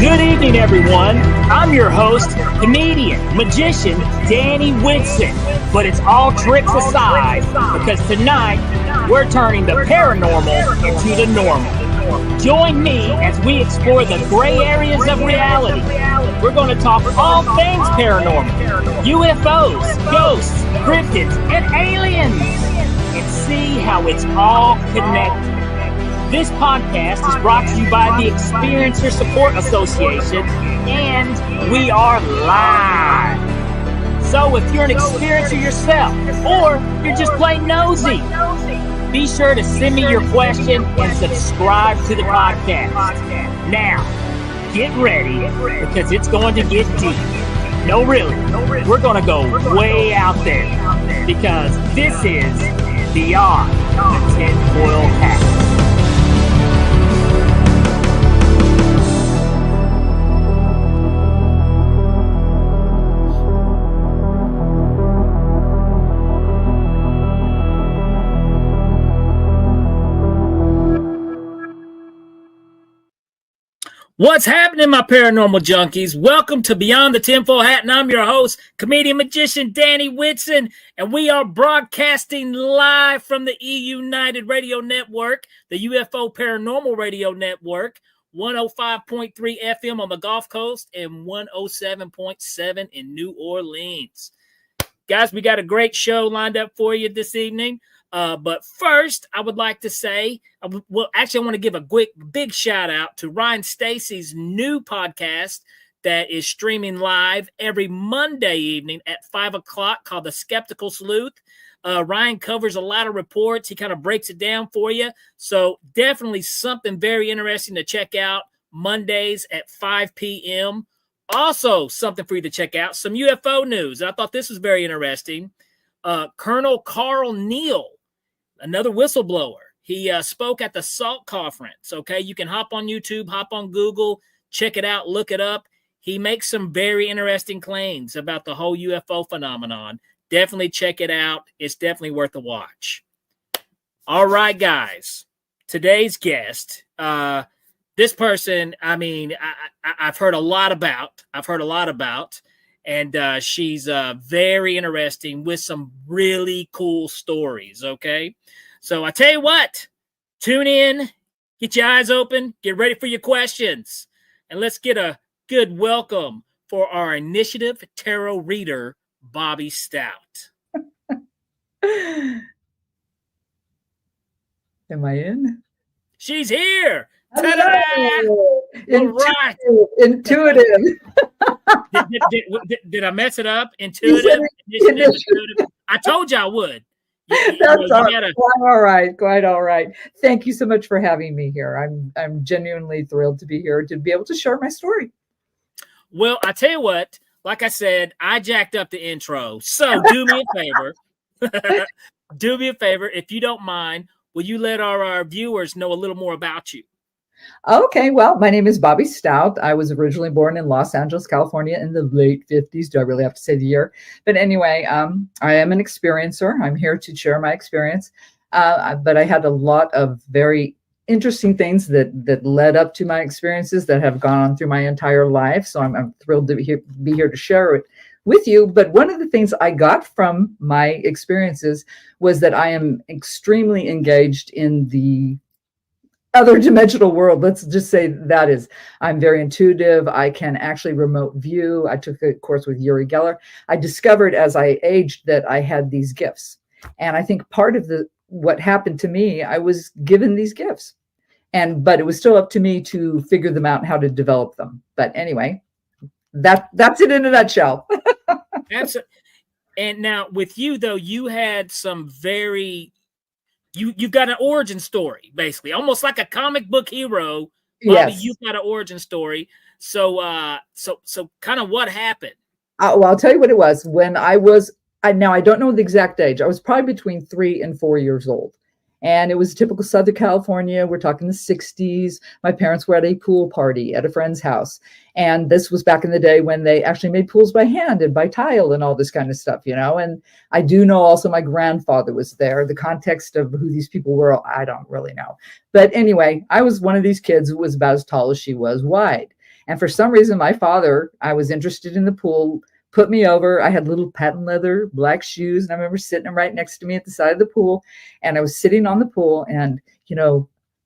Good evening, everyone. I'm your host, comedian, magician, Danny Whitson. But it's all tricks aside, because tonight we're turning the paranormal into the normal. Join me as we explore the gray areas of reality. We're going to talk all things paranormal, UFOs, ghosts, cryptids, and aliens, and see how it's all connected. This podcast is brought to you by the Experiencer Support Association, and we are live. So if you're an experiencer yourself, or you're just plain nosy, be sure to send me your question and subscribe to the podcast. Now, get ready, because it's going to get deep. No, really, we're going to go way out there, because this is Beyond the TinFoil Hat. What's happening, my paranormal junkies? Welcome to Beyond the TinFoil Hat, and I'm your host, comedian magician Danny Whitson, and we are broadcasting live from the E-United Radio Network, the UFO Paranormal Radio Network, 105.3 FM on the Gulf Coast and 107.7 in New Orleans. Guys, we got a great show lined up for you this evening. But first, I would like to say, I want to give a big shout out to Ryan Stacy's new podcast that is streaming live every Monday evening at 5 o'clock called The Skeptical Sleuth. Ryan covers a lot of reports. He kind of breaks it down for you. So definitely something very interesting to check out Mondays at 5 p.m. Also, something for you to check out, some UFO news. I thought this was very interesting. Colonel Carl Neal, another whistleblower. He spoke at the SALT conference. Okay, you can hop on YouTube, hop on Google, check it out, look it up. He makes some very interesting claims about the whole UFO phenomenon. Definitely check it out. It's definitely worth a watch. All right, guys. Today's guest, this person, I've heard a lot about. And she's very interesting with some really cool stories, okay? So I tell you what, tune in, get your eyes open, get ready for your questions, and let's get a good welcome for our initiative tarot reader, Bobbi Stout. Am I in? She's here. Ta-da! Intuitive. Did I mess it up? Intuitive. I told you I would. That's quite all right. Thank you so much for having me here. I'm genuinely thrilled to be here to be able to share my story. Well, I tell you what, like I said, I jacked up the intro. So do me a favor. Do me a favor, if you don't mind, will you let our viewers know a little more about you? Okay, well, my name is Bobbi Stout. I was originally born in Los Angeles, California in the late 50s. Do I really have to say the year? But anyway, I am an experiencer. I'm here to share my experience. But I had a lot of very interesting things that led up to my experiences that have gone on through my entire life. So I'm thrilled to be here to share it with you. But one of the things I got from my experiences was that I am extremely engaged in the other dimensional world. Let's just say that is, I'm very intuitive. I can actually remote view. I took a course with Uri Geller. I discovered as I aged that I had these gifts. And I think part of what happened to me, I was given these gifts. But it was still up to me to figure them out and how to develop them. But anyway, that's it in a nutshell. Absolutely. And now with you, though, you had some very... You've got an origin story, basically, almost like a comic book hero. Bobbi, yes. You've got an origin story. So kind of what happened? Well, I'll tell you what it was. When now I don't know the exact age. I was probably between 3 and 4 years old. And it was typical Southern California. We're talking the 60s. My parents were at a pool party at a friend's house. And this was back in the day when they actually made pools by hand and by tile and all this kind of stuff, you know. And I do know also my grandfather was there. The context of who these people were, I don't really know. But anyway, I was one of these kids who was about as tall as she was wide. And for some reason, my father, I was interested in the pool, put me over. I had little patent leather, black shoes. And I remember sitting right next to me at the side of the pool. And I was sitting on the pool. And,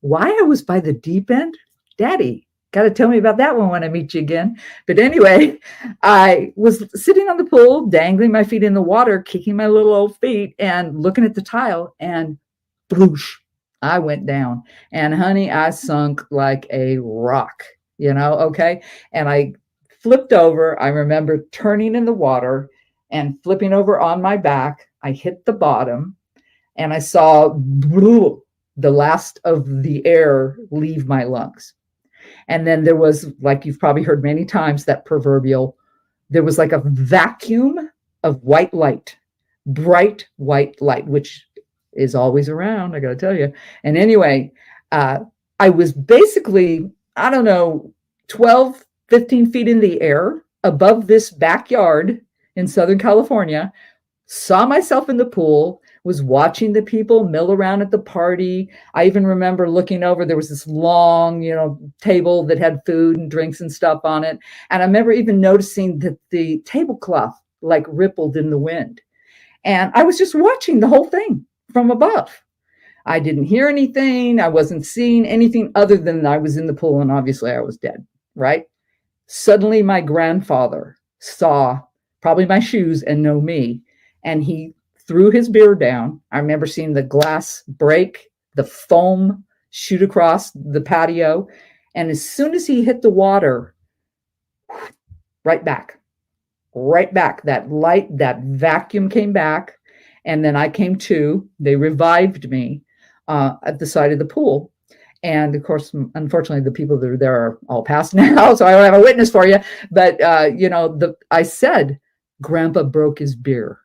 why I was by the deep end, Daddy, got to tell me about that one when I meet you again. But anyway, I was sitting on the pool, dangling my feet in the water, kicking my little old feet and looking at the tile, and bloosh, I went down. And honey, I sunk like a rock, okay? And I flipped over. I remember turning in the water and flipping over on my back. I hit the bottom and I saw the last of the air leave my lungs. And then there was, like you've probably heard many times, that proverbial, there was like a vacuum of white light, bright white light, which is always around, I got to tell you. And anyway, I was basically, 12, 15 feet in the air above this backyard in Southern California, saw myself in the pool, was watching the people mill around at the party. I even remember looking over, there was this long, table that had food and drinks and stuff on it. And I remember even noticing that the tablecloth like rippled in the wind. And I was just watching the whole thing from above. I didn't hear anything. I wasn't seeing anything other than I was in the pool and obviously I was dead, right? Suddenly my grandfather saw probably my shoes and know me. And he threw his beer down. I remember seeing the glass break, the foam shoot across the patio. And as soon as he hit the water, right back, that light, that vacuum came back. And then I came to, they revived me at the side of the pool. And of course, unfortunately, the people that are there are all passed now. So I don't have a witness for you. But, I said, Grandpa broke his beer.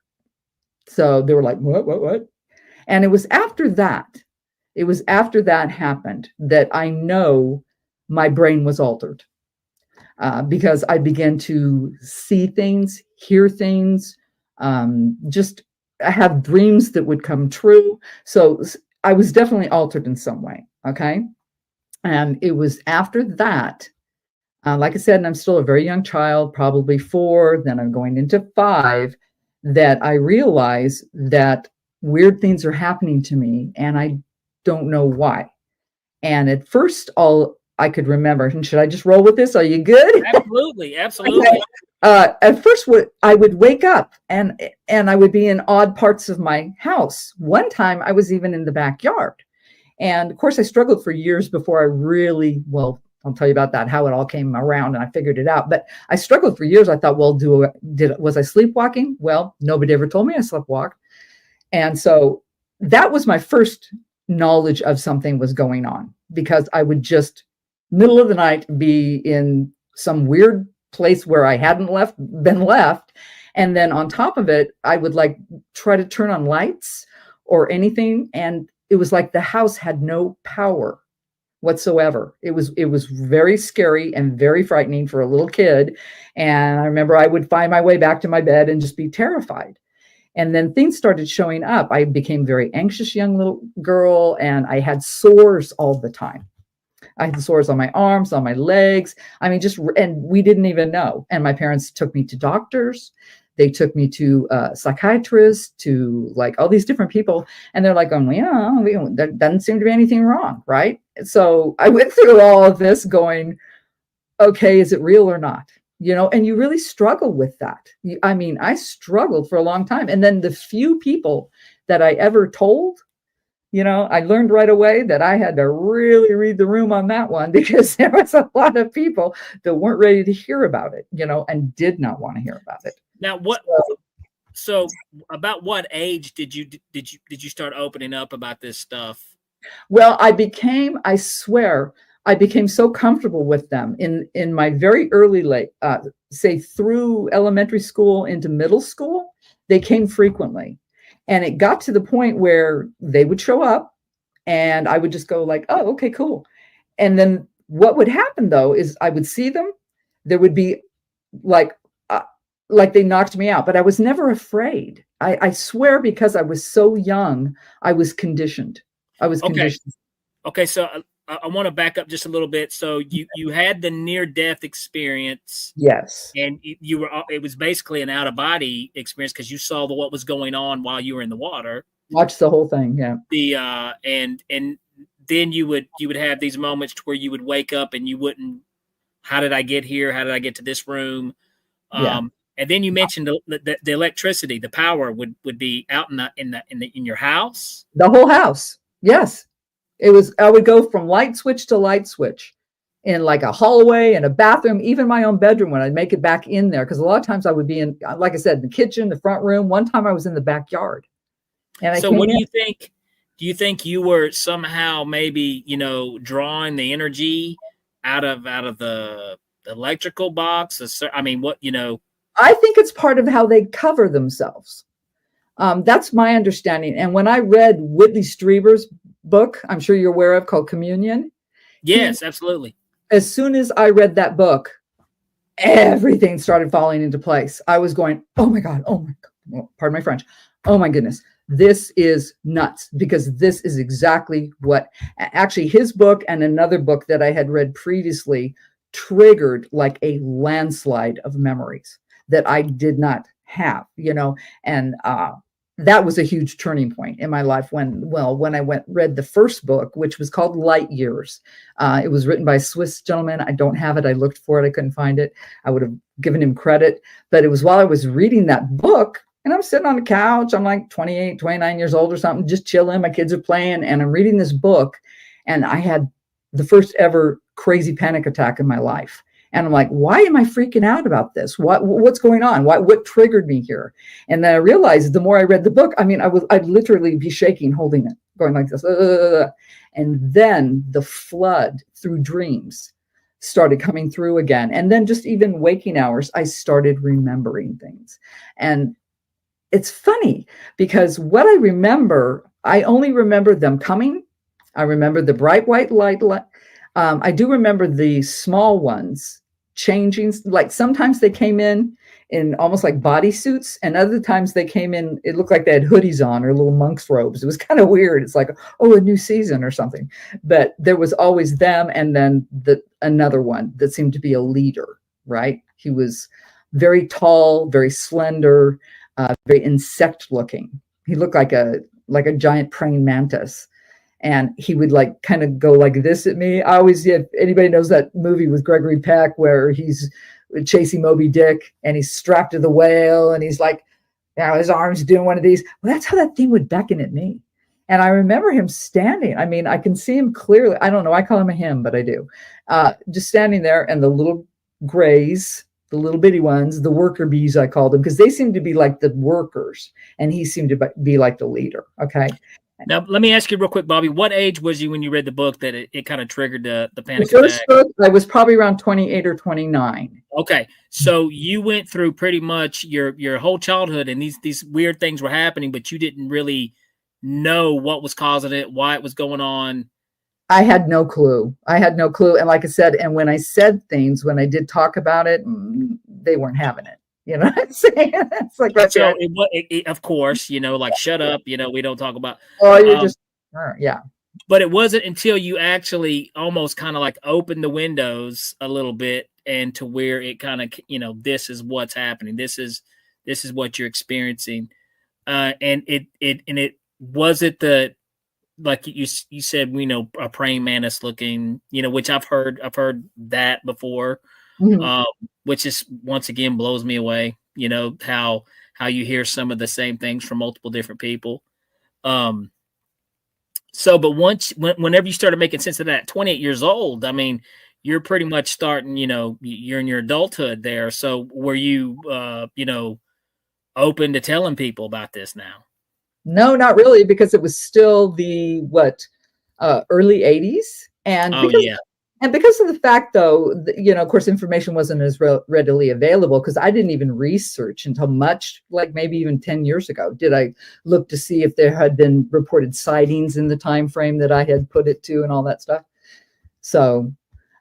So they were like, what? And it was after that happened that I know my brain was altered because I began to see things, hear things, just have dreams that would come true. So I was definitely altered in some way. Okay. And it was after that, like I said, and I'm still a very young child, probably 4, then I'm going into 5, that I realize that weird things are happening to me and I don't know why. And at first, all I could remember, and should I just roll with this? Are you good? Absolutely. Okay. At first, I would wake up and I would be in odd parts of my house. One time I was even in the backyard. And of course, I struggled for years before I really, I'll tell you about that, how it all came around and I figured it out. But I struggled for years. I thought, was I sleepwalking? Well, nobody ever told me I sleepwalked. And so that was my first knowledge of something was going on, because I would just middle of the night be in some weird place where I hadn't been left. And then on top of it, I would like try to turn on lights or anything. And it was like the house had no power whatsoever. It was very scary and very frightening for a little kid. And I remember I would find my way back to my bed and just be terrified. And then things started showing up. I became a very anxious young little girl, and I had sores all the time. I had sores on my arms, on my legs. I mean, and we didn't even know. And my parents took me to doctors. They took me to psychiatrists, to like all these different people. And they're like, there doesn't seem to be anything wrong, right? So I went through all of this going, okay, is it real or not? And you really struggle with that. I struggled for a long time. And then the few people that I ever told, I learned right away that I had to really read the room on that one, because there was a lot of people that weren't ready to hear about it, and did not want to hear about it. Now, so about what age did you start opening up about this stuff? Well, I swear, I became so comfortable with them in my very early say through elementary school into middle school. They came frequently, and it got to the point where they would show up and I would just go like, oh, okay, cool. And then what would happen though is I would see them. There would be like they knocked me out, but I was never afraid. I swear, because I was so young, I was conditioned. Okay, so I want to back up just a little bit. So you had the near death experience. Yes. And you were, it was basically an out of body experience because you saw what was going on while you were in the water. Watch the whole thing. Yeah. And then you would have these moments where you would wake up and you wouldn't, how did I get here? How did I get to this room? Yeah. And then you mentioned the electricity, the power would be out in your house. The whole house. Yes. It was, I would go from light switch to light switch in like a hallway and a bathroom, even my own bedroom when I'd make it back in there. Because a lot of times I would be in, like I said, the kitchen, the front room. One time I was in the backyard. And so what do you think? Do you think you were somehow maybe, drawing the energy out of the electrical box? I mean, what, I think it's part of how they cover themselves. That's my understanding. And when I read Whitley Strieber's book, I'm sure you're aware of, called Communion. Yes, absolutely. As soon as I read that book, everything started falling into place. I was going, oh my God, well, pardon my French. Oh my goodness, this is nuts, because this is exactly what actually his book and another book that I had read previously triggered like a landslide of memories that I did not have, and that was a huge turning point in my life when I read the first book, which was called Light Years. It was written by a Swiss gentleman. I don't have it. I looked for it. I couldn't find it. I would have given him credit, but it was while I was reading that book and I'm sitting on the couch. I'm like 28, 29 years old or something, just chilling. My kids are playing and I'm reading this book, and I had the first ever crazy panic attack in my life. And I'm like, why am I freaking out about this? What's going on? What triggered me here? And then I realized the more I read the book, I mean, I'd literally be shaking, holding it, going like this. And then the flood through dreams started coming through again. And then just even waking hours, I started remembering things. And it's funny because what I remember, I only remember them coming. I remember the bright white light. I do remember the small ones changing. Like sometimes they came in almost like bodysuits, and other times they came in, it looked like they had hoodies on or little monk's robes. It was kind of weird. It's like, oh, a new season or something. But there was always them, and then another one that seemed to be a leader, right? He was very tall, very slender, very insect looking. He looked like a giant praying mantis. And he would like kind of go like this at me. I always, if anybody knows that movie with Gregory Peck where he's chasing Moby Dick and he's strapped to the whale and he's like, his arms doing one of these. Well, that's how that thing would beckon at me. And I remember him standing. I mean, I can see him clearly. I don't know. I call him a him, but I do. Just standing there, and the little grays, the little bitty ones, the worker bees, I called them, because they seemed to be like the workers and he seemed to be like the leader. Okay. Now, let me ask you real quick, Bobbi, what age was you when you read the book that it kind of triggered the panic attack? The first book, I was probably around 28 or 29. Okay. So you went through pretty much your whole childhood and these weird things were happening, but you didn't really know what was causing it, why it was going on. I had no clue. And like I said, and when I said things, when I did talk about it, they weren't having it. You know what I'm saying? It's like, so of course, like, shut up, we don't talk about. Oh, you're just, yeah. But it wasn't until you actually almost kind of like opened the windows a little bit and to where it kind of, this is what's happening. This is what you're experiencing. And it was it the, like you said, a praying mantis looking, which I've heard that before. Mm-hmm. Which is once again blows me away, how you hear some of the same things from multiple different people. But whenever you started making sense of that, 28 years old, I mean, you're pretty much starting, you're in your adulthood there. So were you, open to telling people about this now? No, not really, because it was still the early 80s. And And because of the fact, though, of course, information wasn't as readily available, because I didn't even research until much, like maybe even 10 years ago, did I look to see if there had been reported sightings in the time frame that I had put it to and all that stuff. So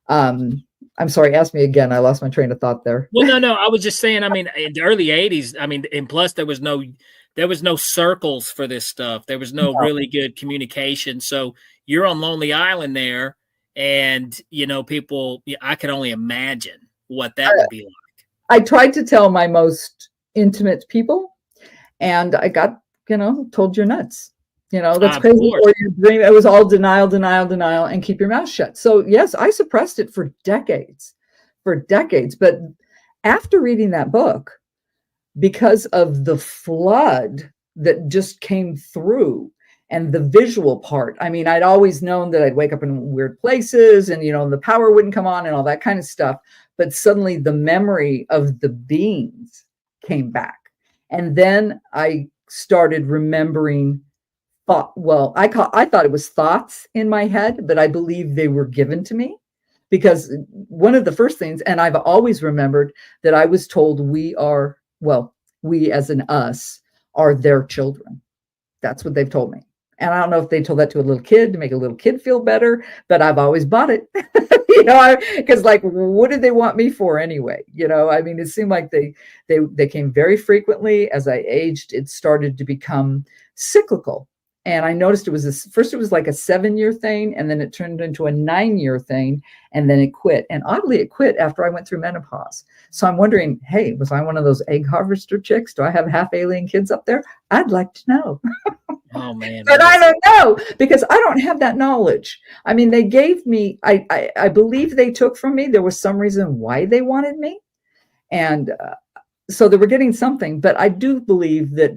I'm sorry, ask me again. I lost my train of thought there. Well, no, I was just saying, I mean, in the early 80s, I mean, and plus there was no circles for this stuff. There was no really good communication. So you're on Lonely Island there. And, people, I can only imagine what that would be like. I tried to tell my most intimate people, and I got, told you're nuts. That's crazy. Or your dream. It was all denial, denial, denial, and keep your mouth shut. So yes, I suppressed it for decades. But after reading that book, because of the flood that just came through and the visual part, I mean, I'd always known that I'd wake up in weird places and, the power wouldn't come on and all that kind of stuff. But suddenly the memory of the beings came back. And then I started remembering thought. Well, I thought it was thoughts in my head, but I believe they were given to me, because one of the first things, and I've always remembered that I was told we as in us are their children. That's what they've told me. And I don't know if they told that to a little kid to make a little kid feel better, but I've always bought it, because like, what did they want me for anyway? I mean, it seemed like they came very frequently. As I aged, it started to become cyclical. And I noticed first it was like a 7-year thing, and then it turned into a 9-year thing, and then it quit. And oddly, it quit after I went through menopause. So I'm wondering, hey, was I one of those egg harvester chicks? Do I have half alien kids up there? I'd like to know. Oh man. But I don't know, because I don't have that knowledge. I mean, they gave me, I believe they took from me. There was some reason why they wanted me. And so they were getting something, but I do believe that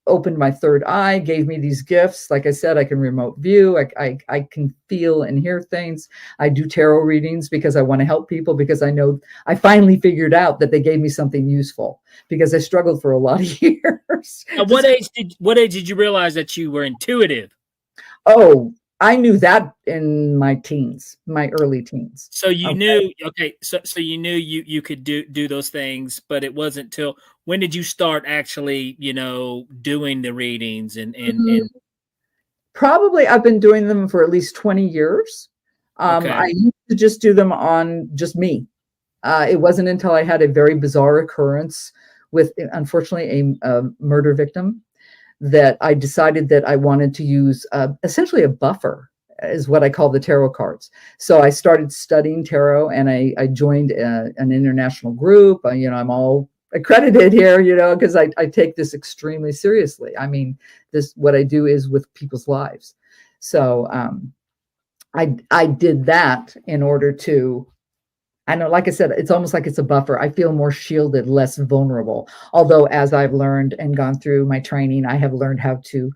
opened my third eye, gave me these gifts. Like I said, I can remote view. I can feel and hear things. I do tarot readings because I want to help people, because I know I finally figured out that they gave me something useful, because I struggled for a lot of years. At what age did you realize that you were intuitive? Oh, I knew that in my early teens. So you knew, okay. So you knew you could do those things, but it wasn't till when did you start actually, doing the readings and probably I've been doing them for at least 20 years. I used to just do them on just me. It wasn't until I had a very bizarre occurrence with, unfortunately, a murder victim, that I decided that I wanted to use essentially a buffer, is what I call the tarot cards. So I started studying tarot, and I joined an international group. I'm all accredited here, because I take this extremely seriously. I mean, what I do is with people's lives. So I did that in order to, I know, like I said, it's almost like it's a buffer. I feel more shielded, less vulnerable. Although, as I've learned and gone through my training, I have learned how to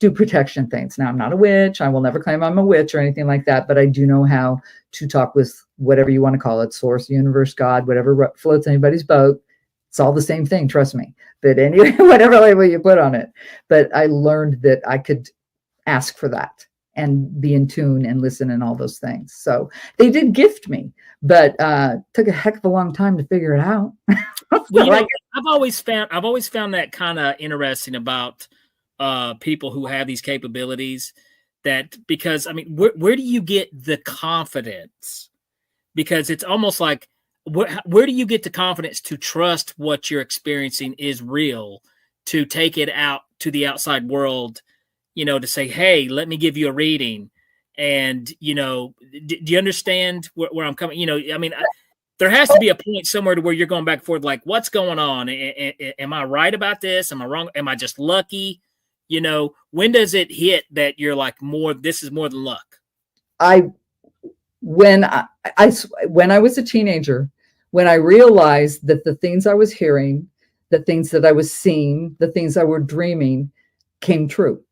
do protection things. Now, I'm not a witch. I will never claim I'm a witch or anything like that, but I do know how to talk with whatever you want to call it, source, universe, God, whatever floats anybody's boat. It's all the same thing, trust me. But anyway, whatever label you put on it. But I learned that I could ask for that and be in tune and listen and all those things. So they did gift me, but took a heck of a long time to figure it out. Well, I've always found that kind of interesting about people who have these capabilities, that because, I mean, where do you get the confidence? Because it's almost like, where do you get the confidence to trust what you're experiencing is real, to take it out to the outside world, to say, hey, let me give you a reading. And, do you understand where I'm coming? I mean, there has to be a point somewhere to where you're going back and forth, like, what's going on? Am I right about this? Am I wrong? Am I just lucky? When does it hit that you're like, this is more than luck? When I was a teenager, when I realized that the things I was hearing, the things that I was seeing, the things I were dreaming came true.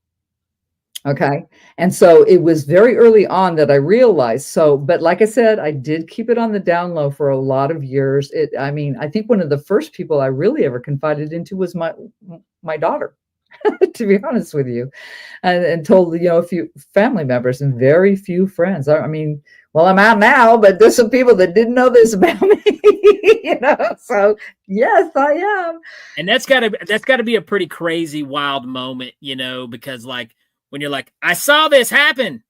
Okay. And so it was very early on that I realized. But like I said, I did keep it on the down low for a lot of years. I think one of the first people I really ever confided into was my daughter, to be honest with you, and told, a few family members and very few friends. I mean, well, I'm out now, but there's some people that didn't know this about me, so yes, I am. And that's gotta be a pretty crazy, wild moment, because like, when you're like, I saw this happen,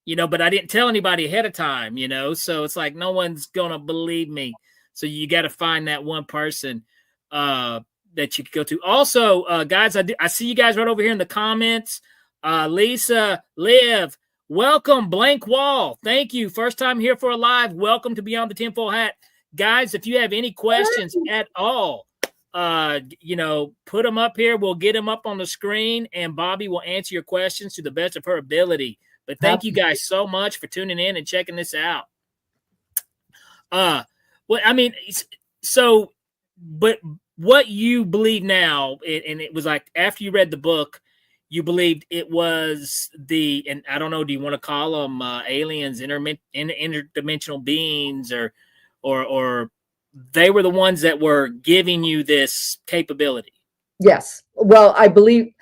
but I didn't tell anybody ahead of time, so it's like, no one's going to believe me. So you got to find that one person that you could go to. Also, guys, I see you guys right over here in the comments. Lisa, Liv, Welcome, Blank Wall. Thank you. First time here for a live. Welcome to Beyond the Tinfoil Hat. Guys, if you have any questions at all, put them up here. We'll get them up on the screen, and Bobbi will answer your questions to the best of her ability. But thank you guys so much for tuning in and checking this out. But what you believe now, and it was like after you read the book, you believed it was and I don't know, do you want to call them aliens, interdimensional beings, or they were the ones that were giving you this capability? Yes. Well, I believe,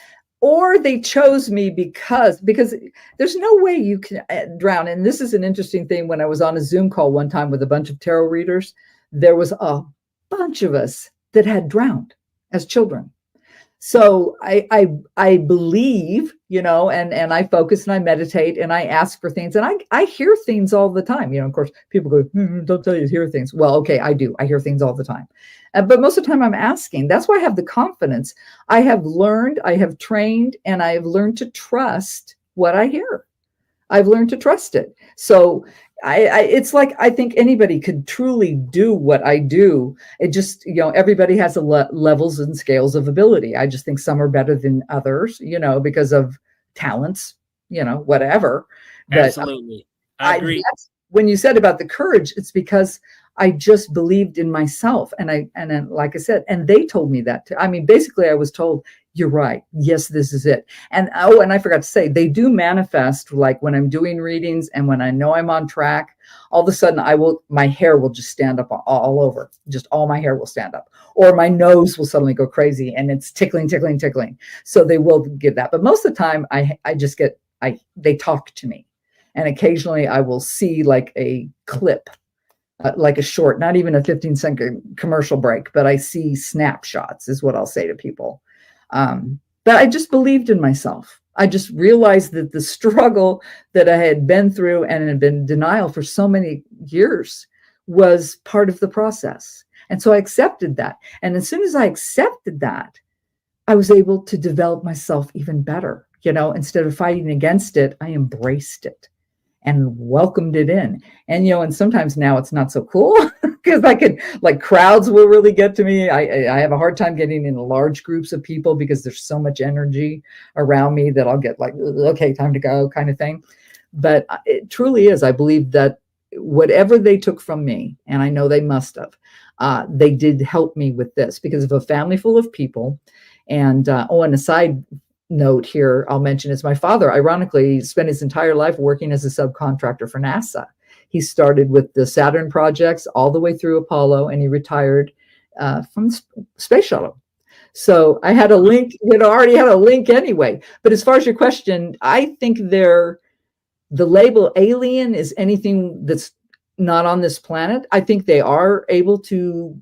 or they chose me because there's no way you can drown. And this is an interesting thing. When I was on a Zoom call one time with a bunch of tarot readers, there was a bunch of us that had drowned as children. So I believe, and I focus and I meditate and I ask for things, and I hear things all the time. Of course, people go, don't tell you to hear things. Well, okay, I do. I hear things all the time. But most of the time I'm asking. That's why I have the confidence. I have learned, I have trained, and I have learned to trust what I hear. I've learned to trust it. So it's like, I think anybody could truly do what I do. It just, everybody has levels and scales of ability. I just think some are better than others, because of talents, whatever. But absolutely. I agree. When you said about the courage, it's because I just believed in myself. And then, like I said, and they told me that too. I mean, basically I was told, you're right. Yes, this is it. And I forgot to say, they do manifest, like when I'm doing readings and when I know I'm on track, all of a sudden my hair will just stand up all over. Just all my hair will stand up, or my nose will suddenly go crazy and it's tickling. So they will give that. But most of the time I just they talk to me, and occasionally I will see like a clip, like a short, not even a 15-second commercial break, but I see snapshots is what I'll say to people. But I just believed in myself. I just realized that the struggle that I had been through and had been in denial for so many years was part of the process. And so I accepted that. And as soon as I accepted that, I was able to develop myself even better. Instead of fighting against it, I embraced it and welcomed it in. And, and sometimes now it's not so cool because crowds will really get to me. I have a hard time getting in large groups of people because there's so much energy around me that I'll get like, okay, time to go kind of thing. But it truly is. I believe that whatever they took from me, and I know they must have, they did help me with this because of a family full of people. And, and a side note here I'll mention is my father, ironically, spent his entire life working as a subcontractor for NASA. He started with the Saturn projects all the way through Apollo, and he retired from the space shuttle. So I had a link, already had a link anyway. But as far as your question, I think the label alien is anything that's not on this planet. I think they are able to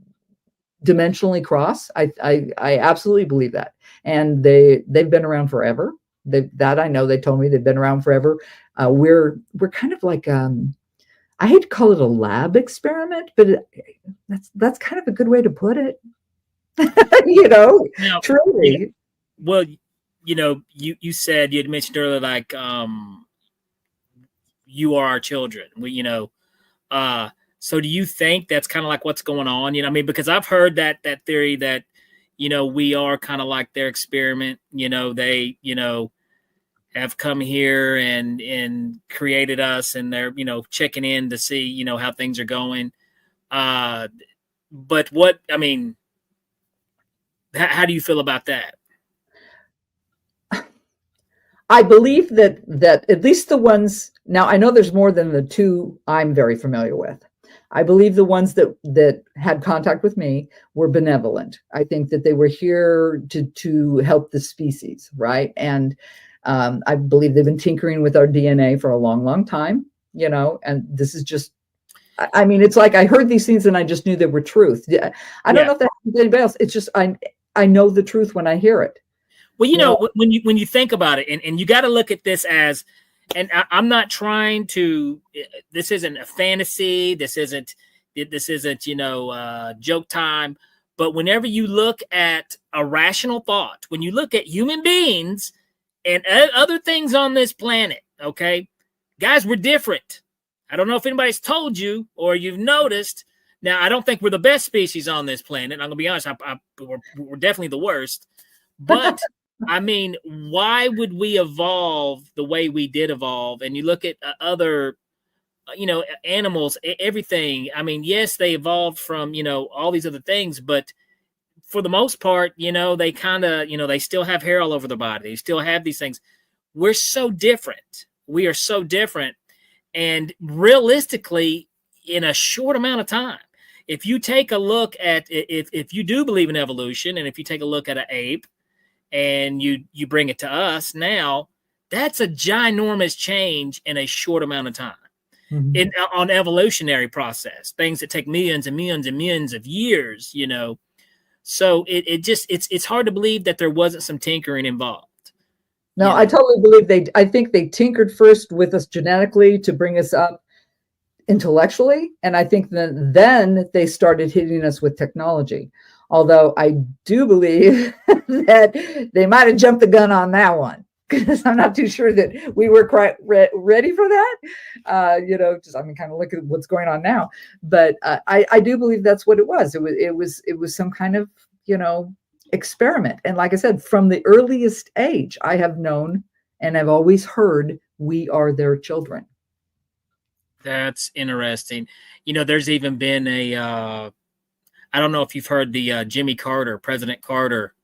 dimensionally cross. I absolutely believe that. And they've been around forever. That I know. They told me they've been around forever. We're kind of like I hate to call it a lab experiment, but that's kind of a good way to put it. Now, truly. Well, you said, you had mentioned earlier, like you are our children. So do you think that's kind of like what's going on? Because I've heard that theory that, we are kind of like their experiment. They, have come here and created us, and they're, checking in to see, how things are going. But how do you feel about that? I believe that at least the ones, now I know there's more than the two I'm very familiar with. I believe the ones that had contact with me were benevolent. I think that they were here to help the species, right? And I believe they've been tinkering with our DNA for a long, long time, and this is just, it's like I heard these things and I just knew they were truth. I don't know if that happens to anybody else. It's just, I know the truth when I hear it. Well, when you think about it, and you got to look at this as, and I'm not trying to, this isn't a fantasy. This isn't, joke time. But whenever you look at a rational thought, when you look at human beings and other things on this planet, okay, guys, we're different. I don't know if anybody's told you or you've noticed. Now, I don't think we're the best species on this planet. I'm going to be honest. We're definitely the worst. But I mean, why would we evolve the way we did evolve? And you look at other, animals, everything. I mean, yes, they evolved from, all these other things, but for the most part, they kind of, they still have hair all over their body. They still have these things. We're so different. We are so different. And realistically, in a short amount of time, if you take a look at, if you do believe in evolution, and if you take a look at an ape and you bring it to us now, that's a ginormous change in a short amount of time. Mhm. On evolutionary process, things that take millions and millions and millions of years, So it's hard to believe that there wasn't some tinkering involved. No, I totally believe I think they tinkered first with us genetically to bring us up intellectually. And I think then they started hitting us with technology. Although I do believe that they might have jumped the gun on that one, because I'm not too sure that we were quite ready for that. Just, I mean, kind of look at what's going on now. But I do believe that's what it was. It was some kind of, experiment. And like I said, from the earliest age, I have known and I've always heard we are their children. That's interesting. There's even been I don't know if you've heard the Jimmy Carter, President Carter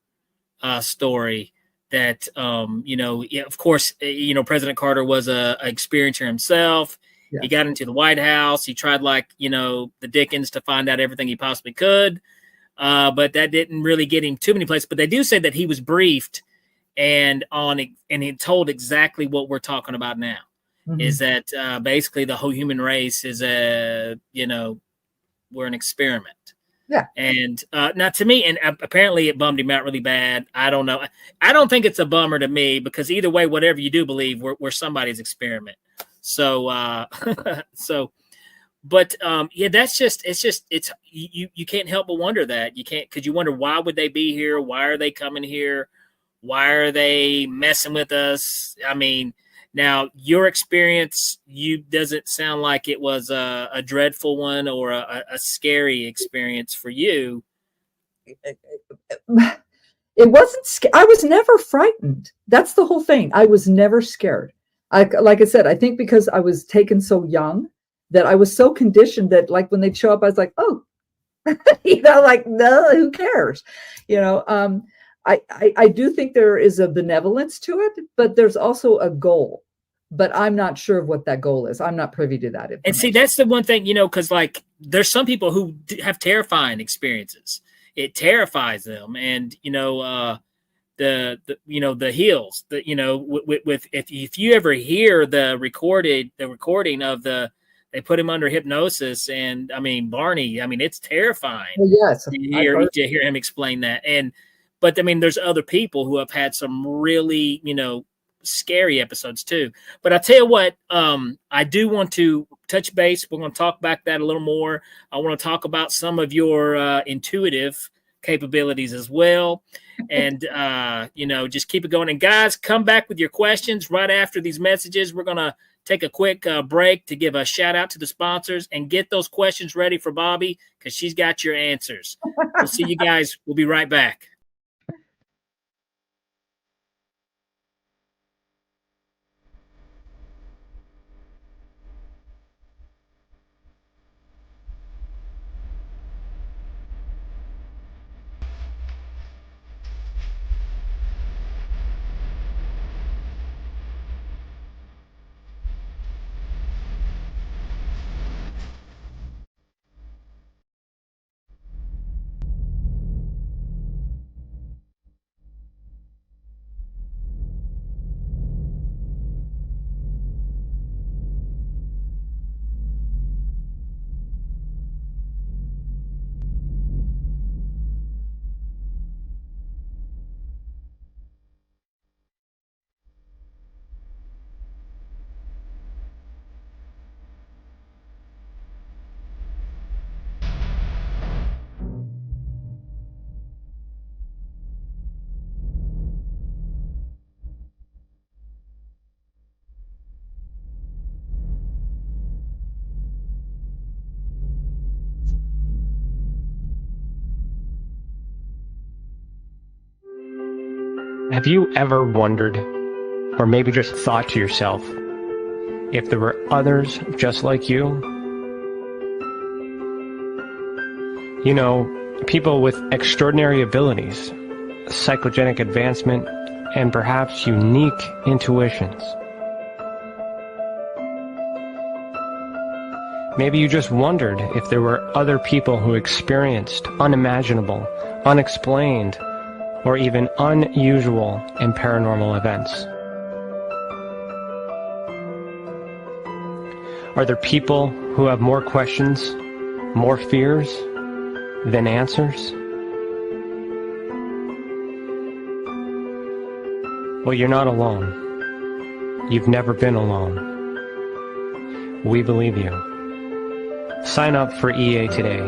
story that, of course, President Carter was a experiencer himself. Yeah. He got into the White House. He tried the Dickens to find out everything he possibly could. But that didn't really get him too many places. But they do say that he was briefed and he told exactly what we're talking about now. Mm-hmm. Is that basically the whole human race is we're an experiment. Yeah. And now to me, and apparently it bummed him out really bad. I don't know. I don't think it's a bummer to me, because either way, whatever you do believe, we're somebody's experiment. So, but it's you can't help but wonder that. You can't, because you wonder, why would they be here? Why are they coming here? Why are they messing with us? I mean, now your experience, doesn't sound like it was a dreadful one or a scary experience for you. It wasn't. I was never frightened. That's the whole thing. I was never scared. Like I said, I think because I was taken so young, that I was so conditioned that, like, when they'd show up, I was like, oh, like, no, who cares? I do think there is a benevolence to it, but there's also a goal. But I'm not sure of what that goal is. I'm not privy to that information. And see, that's the one thing, because there's some people who have terrifying experiences. It terrifies them, and the hills. With if you ever hear the recording of they put him under hypnosis, and I mean, Barney, I mean, it's terrifying. Well, yes, to hear him explain that. But I mean, there's other people who have had some really, scary episodes too. But I tell you what, I do want to touch base. We're going to talk back that a little more. I want to talk about some of your intuitive capabilities as well. And, just keep it going. And guys, come back with your questions right after these messages. We're going to take a quick break to give a shout out to the sponsors and get those questions ready for Bobbi, because she's got your answers. We'll see you guys. We'll be right back. Have you ever wondered, or maybe just thought to yourself, if there were others just like you? You know, people with extraordinary abilities, psychogenic advancement, and perhaps unique intuitions. Maybe you just wondered if there were other people who experienced unimaginable, unexplained, or even unusual and paranormal events. Are there people who have more questions, more fears than answers? Well, you're not alone. You've never been alone. We believe you. Sign up for EA today.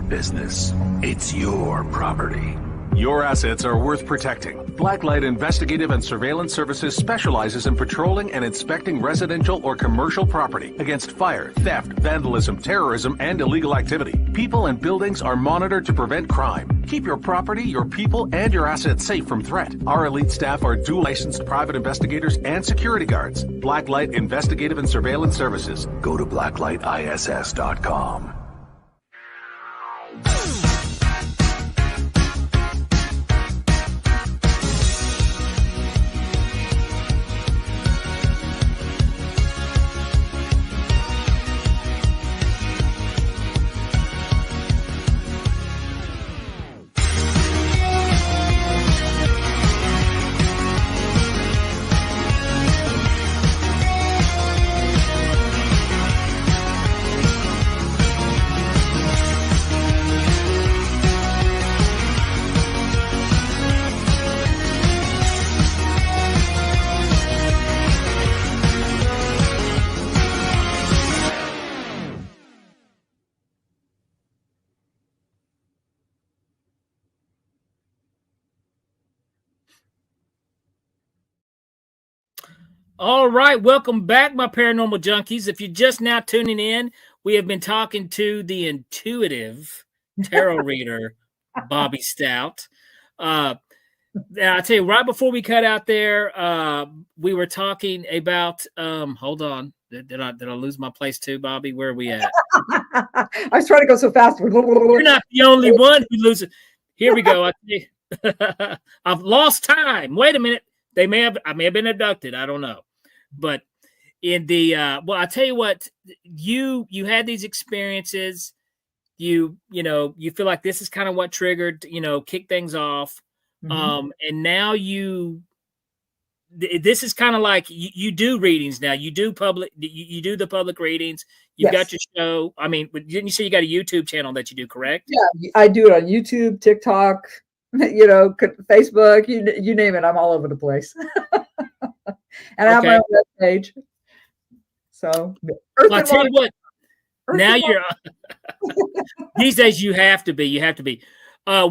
Business. It's your property. Your assets are worth protecting. Blacklight Investigative and Surveillance Services specializes in patrolling and inspecting residential or commercial property against fire, theft, vandalism, terrorism, and illegal activity. People and buildings are monitored to prevent crime. Keep your property, your people, and your assets safe from threat. Our elite staff are dual licensed private investigators and security guards. Blacklight Investigative and Surveillance Services. Go to blacklightiss.com. All right, welcome back, my paranormal junkies. If you're just now tuning in, we have been talking to the intuitive tarot reader, Bobbi Stout. I'll tell you, right before we cut out there, we were talking about, hold on, did I lose my place too, Bobbi? Where are we at? I was trying to go so fast. You're not the only one who loses. Here we go. I've lost time. Wait a minute. I may have been abducted. I don't know. But in the well, I tell you what, you had these experiences. You feel like this is kind of what triggered, kick things off. Mm-hmm. And now this is kind of like you do readings now. You do you do the public readings. You've got your show. I mean, didn't you say you got a YouTube channel that you do, correct? Yeah, I do it on YouTube, TikTok, Facebook, you name it. I'm all over the place. And I have my own web page. So I'll tell you what. Now you're these days you have to be.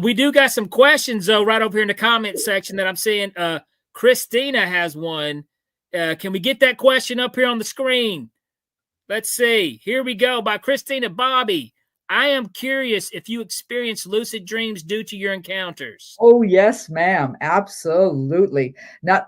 We do got some questions though right over here in the comment section that I'm seeing. Christina has one. Can we get that question up here on the screen? Let's see. Here we go by Christina. Bobbi, I am curious if you experience lucid dreams due to your encounters. Oh, yes, ma'am. Absolutely. Not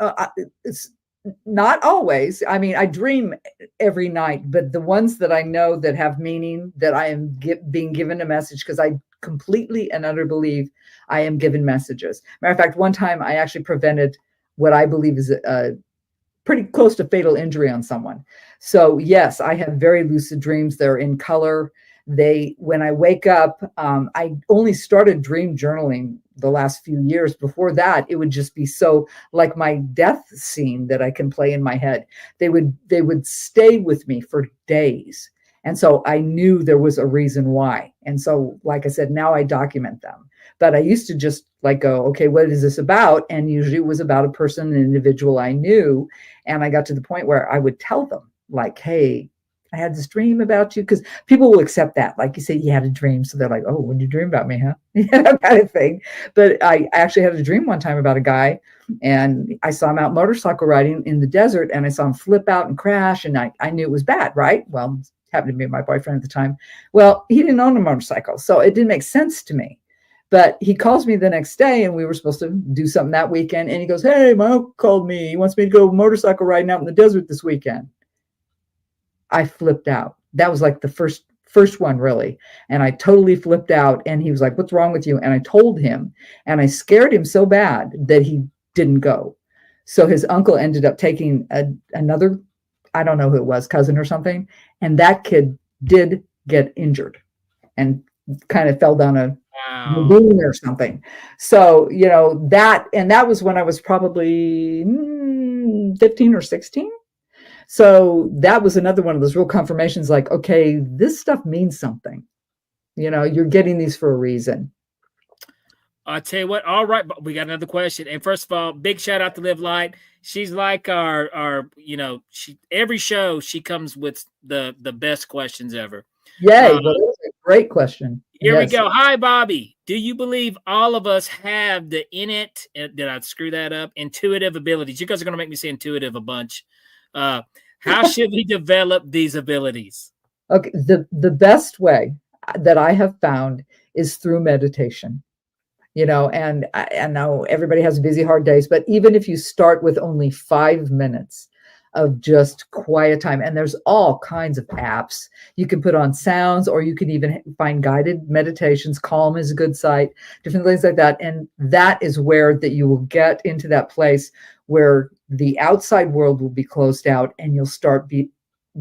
Not always. I mean, I dream every night, but the ones that I know that have meaning, that I am being given a message, because I completely and utterly believe I am given messages. Matter of fact, one time I actually prevented what I believe is a pretty close to fatal injury on someone. So yes, I have very lucid dreams. They're in color. When I wake up, I only started dream journaling the last few years. Before that, it would just be so like my death scene that I can play in my head. They would stay with me for days. And so I knew there was a reason why. And so, like I said, now I document them. But I used to just like go, okay, what is this about? And usually it was about a person, an individual I knew. And I got to the point where I would tell them, like, hey, I had this dream about you, because people will accept that. Like you say, you had a dream. So they're like, oh, when did you dream about me, huh? Kind of thing. But I actually had a dream one time about a guy, and I saw him out motorcycle riding in the desert, and I saw him flip out and crash. And I knew it was bad, right? Well, it happened to be my boyfriend at the time. Well, he didn't own a motorcycle, so it didn't make sense to me. But he calls me the next day, and we were supposed to do something that weekend. And he goes, hey, my uncle called me. He wants me to go motorcycle riding out in the desert this weekend. I flipped out. That was like the first one, really. And I totally flipped out. And he was like, what's wrong with you? And I told him, and I scared him so bad that he didn't go. So his uncle ended up taking another, I don't know who it was, cousin or something. And that kid did get injured and kind of fell down a ravine or something. So, that was when I was probably 15 or 16. So that was another one of those real confirmations, like, okay, this stuff means something. You're getting these for a reason. I'll tell you what. All right, but we got another question. And first of all, big shout out to Live Light. She's like our every show she comes with the best questions ever. Yay, well, that's a great question. Here we go. Hi, Bobbi. Do you believe all of us have the innate, did I screw that up? Intuitive abilities. You guys are going to make me say intuitive a bunch. How should we develop these abilities? Okay, the best way that I have found is through meditation. And I know everybody has busy, hard days, but even if you start with only 5 minutes of just quiet time, and there's all kinds of apps you can put on sounds, or you can even find guided meditations. Calm is a good site, different things like that. And that is where that you will get into that place where the outside world will be closed out, and you'll start be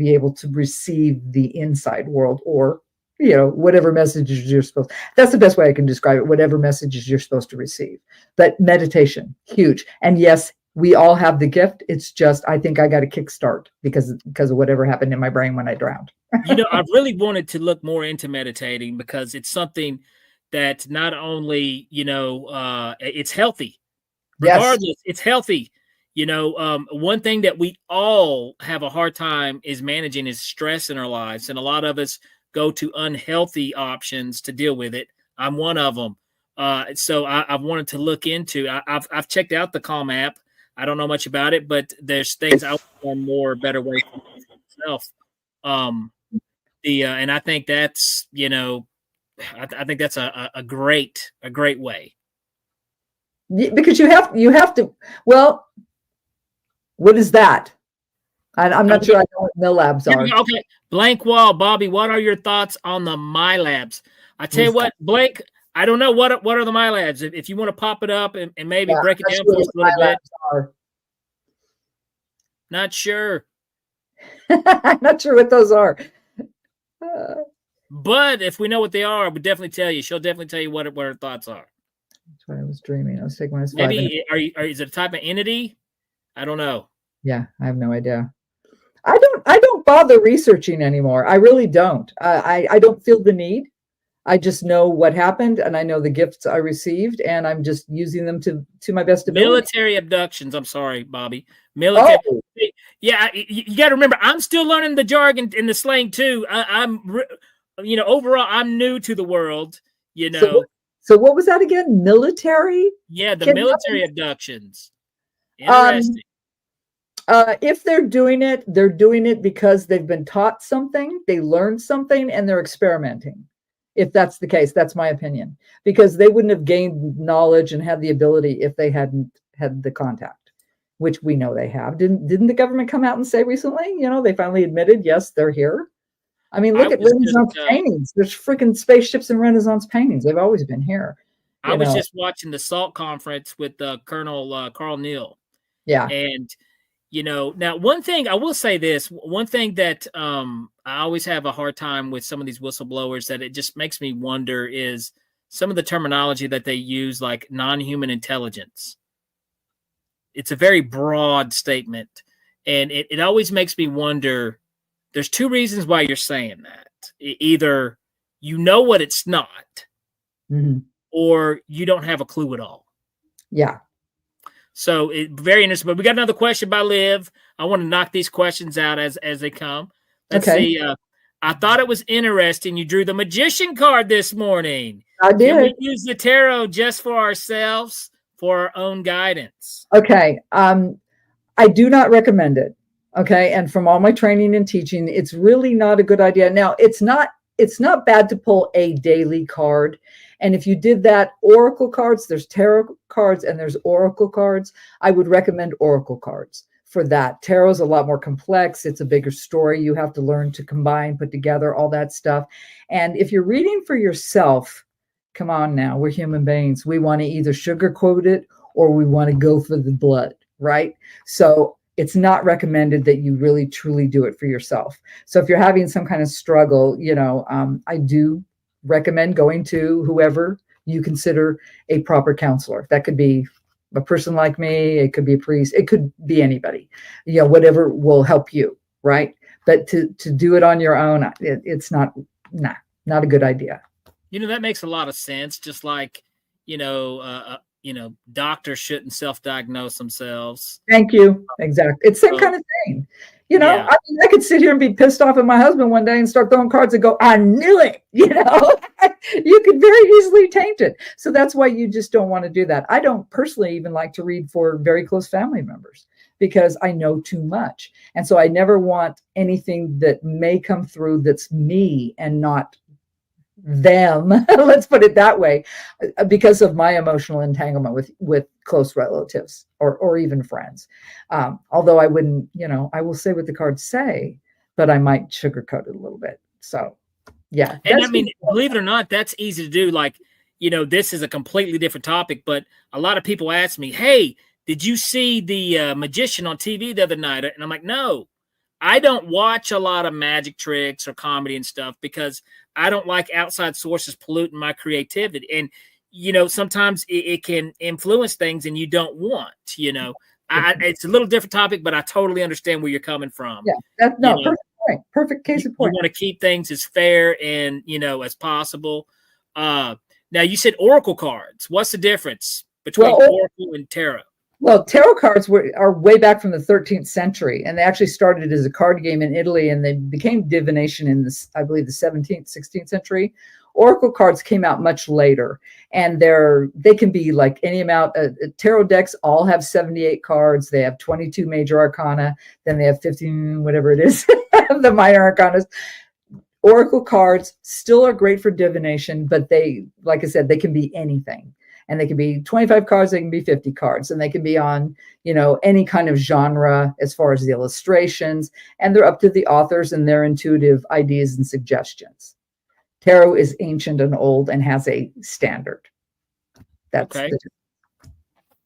able to receive the inside world, or whatever messages you're supposed. That's the best way I can describe it. Whatever messages you're supposed to receive. But meditation, huge. And yes, we all have the gift. It's just, I think I got a kickstart because of whatever happened in my brain when I drowned. I really wanted to look more into meditating, because it's something that not only, it's healthy. Regardless, yes. It's healthy. One thing that we all have a hard time is managing is stress in our lives. And a lot of us go to unhealthy options to deal with it. I'm one of them. So I've wanted to look into, I've checked out the Calm app. I don't know much about it, but there's things out there, better way for myself. And I think that's, I think that's a great way. Because you have to, well, what is that? I'm not sure I know what MilLabs are. Okay. Blank wall, Bobbi, what are your thoughts on the MyLabs? I tell you what, Blake, I don't know what are the MyLabs. If you want to pop it up and maybe break it down for us a little bit. Not sure. I'm not sure what those are. But if we know what they are, we'll definitely tell you. She'll definitely tell you what her thoughts are. That's what I was dreaming. I was taking my maybe is it a type of entity? I don't know. Yeah, I have no idea. I don't bother researching anymore. I really don't. I don't feel the need. I just know what happened, and I know the gifts I received, and I'm just using them to my best ability. Military abductions. I'm sorry, Bobbi. Military. Oh. Yeah, you got to remember, I'm still learning the jargon and the slang too. Overall, I'm new to the world. So what was that again? Military? Yeah, the military abductions. Interesting. If they're doing it because they've been taught something, they learned something, and they're experimenting. If that's the case, that's my opinion, because they wouldn't have gained knowledge and had the ability if they hadn't had the contact. which we know they have. Didn't the government come out and say recently, they finally admitted, yes, they're here. I mean, look at Renaissance paintings. There's freaking spaceships and Renaissance paintings. They've always been here. I was just watching the SALT conference with Colonel Carl Neal. Yeah. And, now one thing, I will say this, one thing that I always have a hard time with some of these whistleblowers that it just makes me wonder is some of the terminology that they use, like non-human intelligence. It's a very broad statement. And it always makes me wonder, there's two reasons why you're saying that. Either you know what it's not, or you don't have a clue at all. Yeah. So very interesting. But we got another question by Liv. I want to knock these questions out as they come. Let's see. I thought it was interesting. You drew the magician card this morning. I did. Can we use the tarot just for ourselves, for our own guidance? Okay. I do not recommend it. Okay. And from all my training and teaching, it's really not a good idea. Now, it's not bad to pull a daily card. And if you did that, oracle cards, there's tarot cards and there's oracle cards. I would recommend oracle cards for that. Tarot is a lot more complex. It's a bigger story. You have to learn to combine, put together, all that stuff. And if you're reading for yourself, come on now, we're human beings. We want to either sugarcoat it or we want to go for the blood, right? So it's not recommended that you really truly do it for yourself. So if you're having some kind of struggle, I do recommend going to whoever you consider a proper counselor. That could be a person like me. It could be a priest. It could be anybody, whatever will help you. Right. But to do it on your own, it's not a good idea. That makes a lot of sense. Just like, doctors shouldn't self-diagnose themselves. Thank you. Exactly. It's the same kind of thing. Yeah. I could sit here and be pissed off at my husband one day and start throwing cards and go, I knew it. You could very easily taint it. So that's why you just don't want to do that. I don't personally even like to read for very close family members because I know too much. And so I never want anything that may come through that's me and not them, let's put it that way, because of my emotional entanglement with close relatives or even friends. Although I wouldn't, I will say what the cards say, but I might sugarcoat it a little bit. So, yeah. And I mean, believe it or not, that's easy to do. Like, this is a completely different topic, but a lot of people ask me, hey, did you see the magician on TV the other night? And I'm like, no, I don't watch a lot of magic tricks or comedy and stuff because I don't like outside sources polluting my creativity. And, sometimes it can influence things and you don't want, it's a little different topic, but I totally understand where you're coming from. Yeah, that's perfect point. Perfect case of point. You want to keep things as fair and, as possible. Now you said oracle cards. What's the difference between oracle and tarot? Well, tarot cards are way back from the 13th century, and they actually started as a card game in Italy, and they became divination in I believe, the 17th, 16th century. Oracle cards came out much later, and they can be like any amount. Tarot decks all have 78 cards. They have 22 major arcana. Then they have 15, whatever it is, the minor arcanas. Oracle cards still are great for divination, but they, like I said, they can be anything. And they can be 25 cards, they can be 50 cards, and they can be on, any kind of genre as far as the illustrations, and they're up to the authors and their intuitive ideas and suggestions. Tarot is ancient and old and has a standard. That's okay.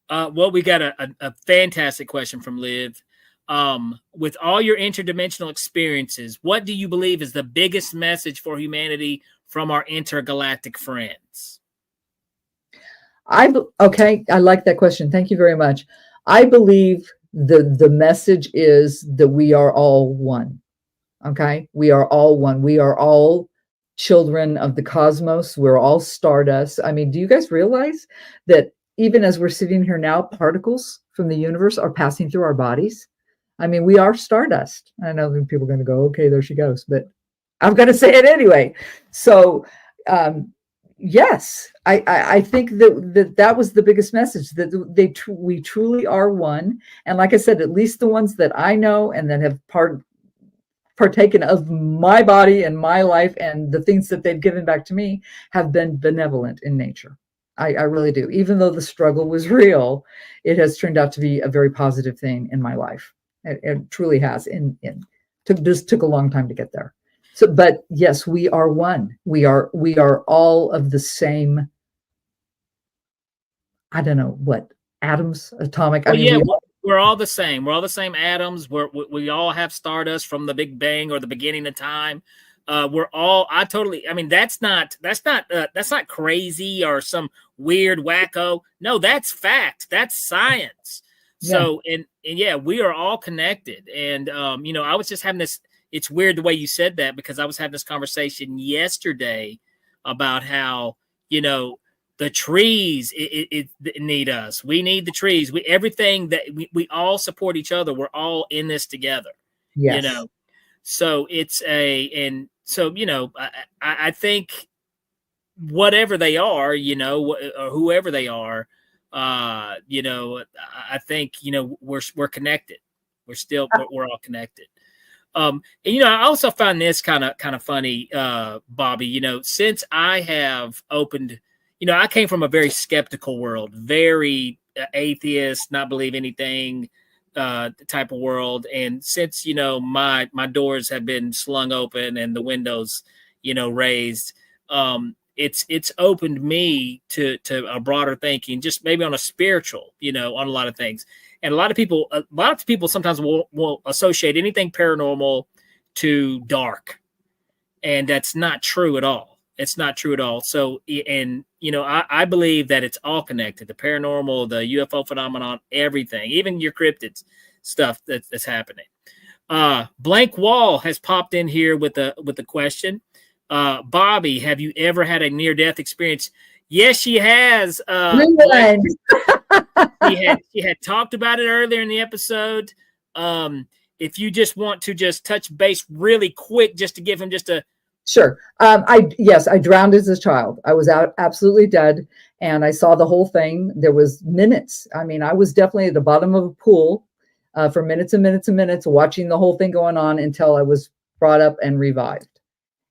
Well, we got a fantastic question from Liv. With all your interdimensional experiences, what do you believe is the biggest message for humanity from our intergalactic friends? Okay, I like that question. Thank you very much. I believe the message is that we are all one. Okay, we are all one. We are all children of the cosmos. We're all stardust. I mean, do you guys realize that even as we're sitting here now, particles from the universe are passing through our bodies? I mean, we are stardust. I know that people are going to go, okay, there she goes, but I'm going to say it anyway. So, yes, I think that was the biggest message, that we truly are one. And like I said, at least the ones that I know and that have partaken of my body and my life and the things that they've given back to me have been benevolent in nature. I really do. Even though the struggle was real, it has turned out to be a very positive thing in my life. It truly has. Took a long time to get there. So, but yes, we are one. We are all of the same. I don't know what atoms, atomic. Well, I mean, we're all the same. We're all the same atoms. We all have stardust from the Big Bang or the beginning of time. We're all. I mean, that's not crazy or some weird wacko. No, that's fact. That's science. So and yeah, we are all connected. And I was just having this. It's weird the way you said that, because I was having this conversation yesterday about how the trees it need us. We need the trees. Everything that we all support each other. We're all in this together. yes. So it's I think whatever they are, or whoever they are, I think we're connected. We're all connected. And I also found this kind of funny, Bobbi. Since I have opened, I came from a very skeptical world, very atheist, not believe anything type of world. And since my doors have been slung open and the windows raised, it's opened me to a broader thinking, just maybe on a spiritual, on a lot of things. And a lot of people sometimes will associate anything paranormal to dark, and that's not true at all. It's not true at all. So, and I believe that it's all connected: the paranormal, the UFO phenomenon, everything, even your cryptids stuff that's happening. Blank Wall has popped in here with a question. Bobbi, have you ever had a near-death experience? Yes, she has. She had talked about it earlier in the episode. If you just want to just touch base really quick, just to give him just a Sure. I drowned as a child. I was out absolutely dead, and I saw the whole thing. There was minutes. I mean, I was definitely at the bottom of a pool for minutes and minutes and minutes, watching the whole thing going on until I was brought up and revived.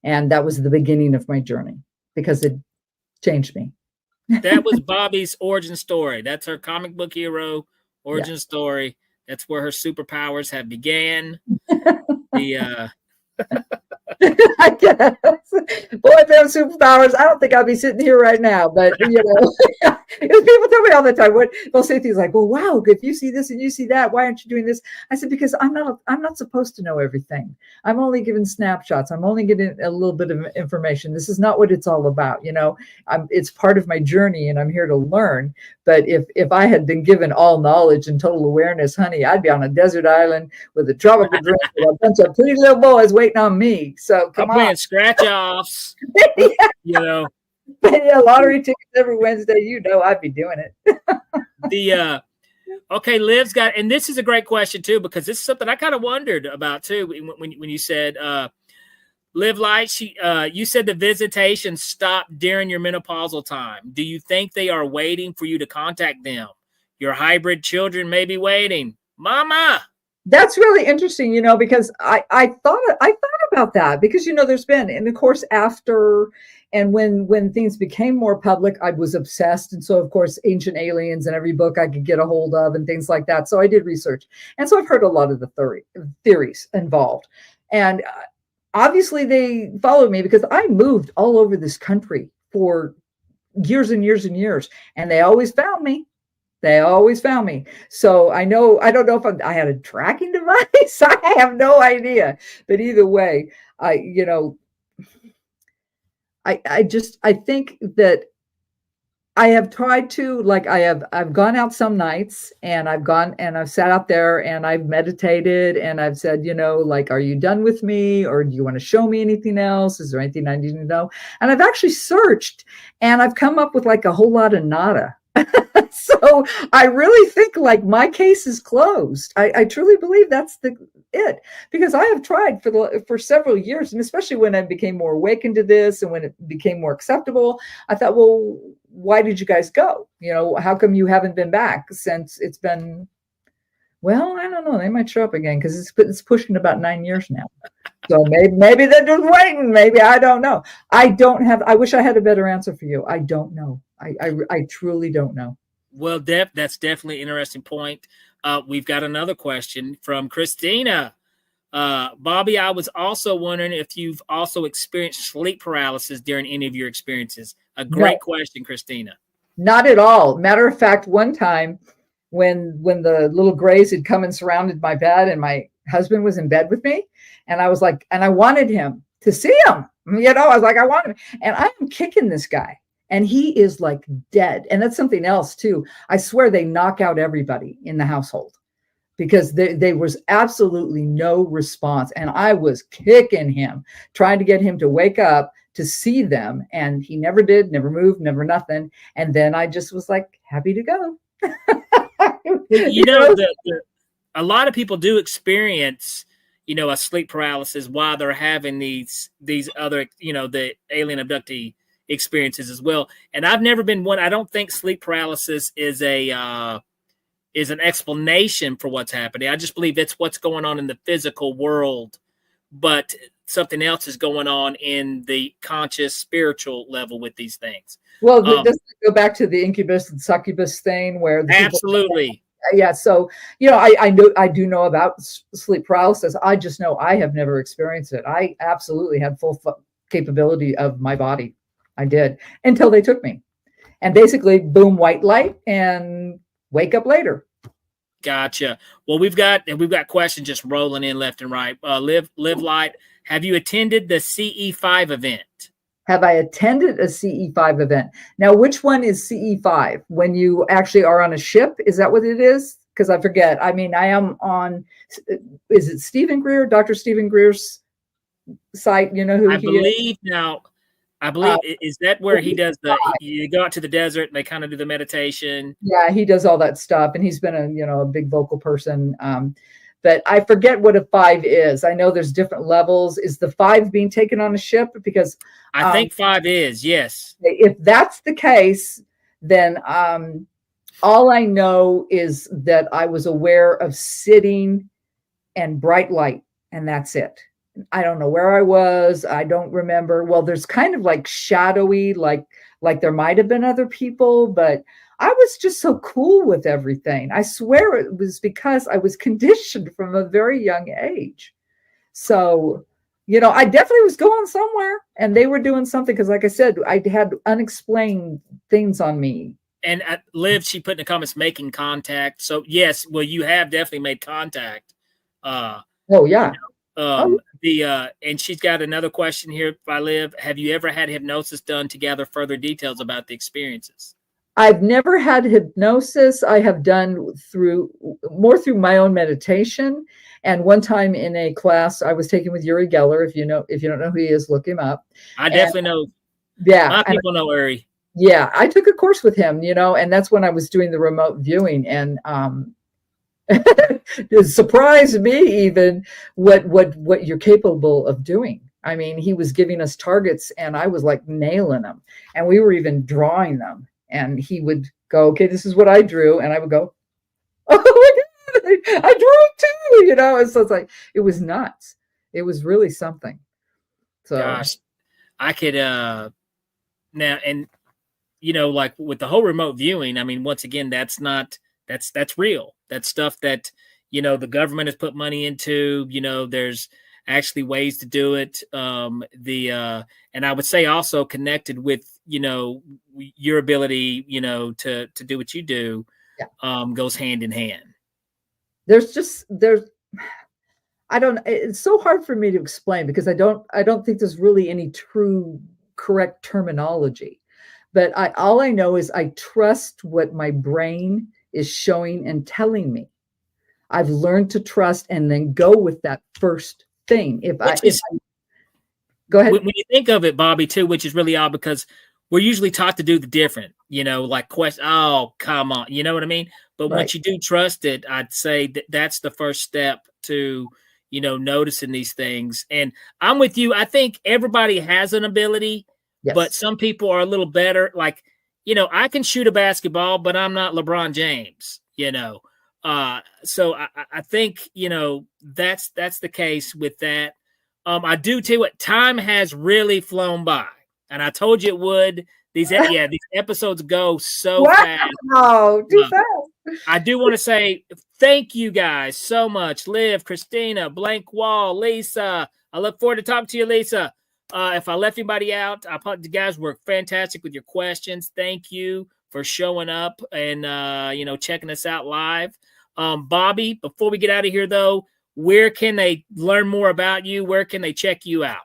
And that was the beginning of my journey, because it changed me. That was Bobbi's origin story. That's her comic book hero origin story. That's where her superpowers have began. I guess. Boy, if they have superpowers, I don't think I'd be sitting here right now. But people tell me all the time, they'll say things like, "Well, wow, if you see this and you see that, why aren't you doing this?" I said, because I'm not supposed to know everything. I'm only given snapshots. I'm only getting a little bit of information. This is not what it's all about. It's part of my journey, and I'm here to learn. But if I had been given all knowledge and total awareness, honey, I'd be on a desert island with a tropical drink with a bunch of pretty little boys waiting on me. So come on, scratch offs. Lottery tickets every Wednesday. I'd be doing it. Okay, Liv's got, and this is a great question too, because this is something I kind of wondered about too when you said Live Light. You said the visitation stopped during your menopausal time. Do you think they are waiting for you to contact them? Your hybrid children may be waiting, Mama. That's really interesting, because I thought about that, because there's been, and of course after, and when things became more public, I was obsessed, and so of course Ancient Aliens and every book I could get a hold of and things like that. So I did research, and so I've heard a lot of the theories involved, and obviously they followed me, because I moved all over this country for years and years and years, and they always found me. So I don't know if I had a tracking device. I have no idea. But either way, I think that I have tried to, I've gone out some nights, and I've sat out there and I've meditated, and I've said, are you done with me, or do you want to show me anything else? Is there anything I need to know? And I've actually searched, and I've come up with a whole lot of nada. So I really think my case is closed. I truly believe that's it, because I have tried for several years, and especially when I became more awakened to this and when it became more acceptable, I thought, well, why did you guys go? How come you haven't been back since it's been, well, I don't know. They might show up again, because it's pushing about 9 years now. So maybe they're just waiting. Maybe, I don't know. I wish I had a better answer for you. I don't know. I truly don't know. Well, that's definitely an interesting point. We've got another question from Christina. Bobbi, I was also wondering if you've also experienced sleep paralysis during any of your experiences. A great question, Christina. Not at all. Matter of fact, one time when the little grays had come and surrounded my bed and my husband was in bed with me, and I was like, and I wanted him to see him. You know, I was like, I want him. And I'm kicking this guy. And he is like dead. And that's something else too. I swear they knock out everybody in the household because there was absolutely no response. And I was kicking him, trying to get him to wake up to see them. And he never did, never moved, never nothing. And then I just was like, happy to go. You know, a lot of people do experience, you know, a sleep paralysis while they're having these other, you know, the alien abductee experiences as well. And I've never been one. I don't think sleep paralysis is an explanation for what's happening. I just believe it's what's going on in the physical world, but something else is going on in the conscious spiritual level with these things. Well, does it go back to the incubus and succubus thing where absolutely. Yeah. So, you know, I do know about sleep paralysis. I just know I have never experienced it. I absolutely had full capability of my body. I did until they took me, and basically boom, white light and wake up later. Gotcha. Well, we've got questions just rolling in left and right. Live Light. Have you attended the CE5 event? Have I attended a CE5 event? Now, which one is CE5? When you actually are on a ship? Is that what it is? Because I forget. I mean, I am on, is it Stephen Greer, Dr. Stephen Greer's site? You know who I believe now. I believe, is that where he does you go out to the desert and they kind of do the meditation? Yeah, he does all that stuff. And he's been a big vocal person. But I forget what a 5 is. I know there's different levels. Is the 5 being taken on a ship? Because I think 5 is, yes. If that's the case, then all I know is that I was aware of sitting and bright light, and that's it. I don't know where I was. I don't remember. Well, there's kind of like shadowy, like there might have been other people, but I was just so cool with everything. I swear it was because I was conditioned from a very young age. So, you know, I definitely was going somewhere and they were doing something because, like I said, I had unexplained things on me. And Liv, she put in the comments, making contact. So, yes, well, you have definitely made contact. Oh, yeah. And she's got another question here by Liv. Have you ever had hypnosis done to gather further details about the experiences? I've never had hypnosis. I have done through my own meditation. And one time in a class I was taking with Uri Geller, if you don't know who he is, look him up. I definitely know. Yeah. A lot of people know Uri. Yeah. I took a course with him, and that's when I was doing the remote viewing. And it surprised me even what you're capable of doing. I mean, he was giving us targets and I was like nailing them, and we were even drawing them. And he would go, okay, this is what I drew. And I would go, oh my God, I drew too, And so it's like, it was nuts. It was really something. So gosh, I could, now, and like with the whole remote viewing, I mean, once again, that's real. That's stuff that, the government has put money into, there's actually ways to do it. And I would say also connected with, your ability, to do what you do, goes hand in hand. It's so hard for me to explain because I don't think there's really any true correct terminology, but all I know is I trust what my brain is showing and telling me. I've learned to trust and then go with that first thing. Go ahead. When you think of it, Bobbi, too, which is really odd because we're usually taught to do the different, like question. Oh, come on. You know what I mean? But once you do trust it, I'd say that's the first step to, noticing these things. And I'm with you. I think everybody has an ability, but some people are a little better. Like, I can shoot a basketball, but I'm not LeBron James, So I think, that's the case with that. I do tell you what, time has really flown by. And I told you it would. These episodes go so Wow, fast. too fast. I do want to say thank you guys so much. Liv, Christina, Blank Wall, Lisa. I look forward to talking to you, Lisa. If I left anybody out, you guys were fantastic with your questions. Thank you for showing up and checking us out live. Bobbi, before we get out of here, though, where can they learn more about you? Where can they check you out?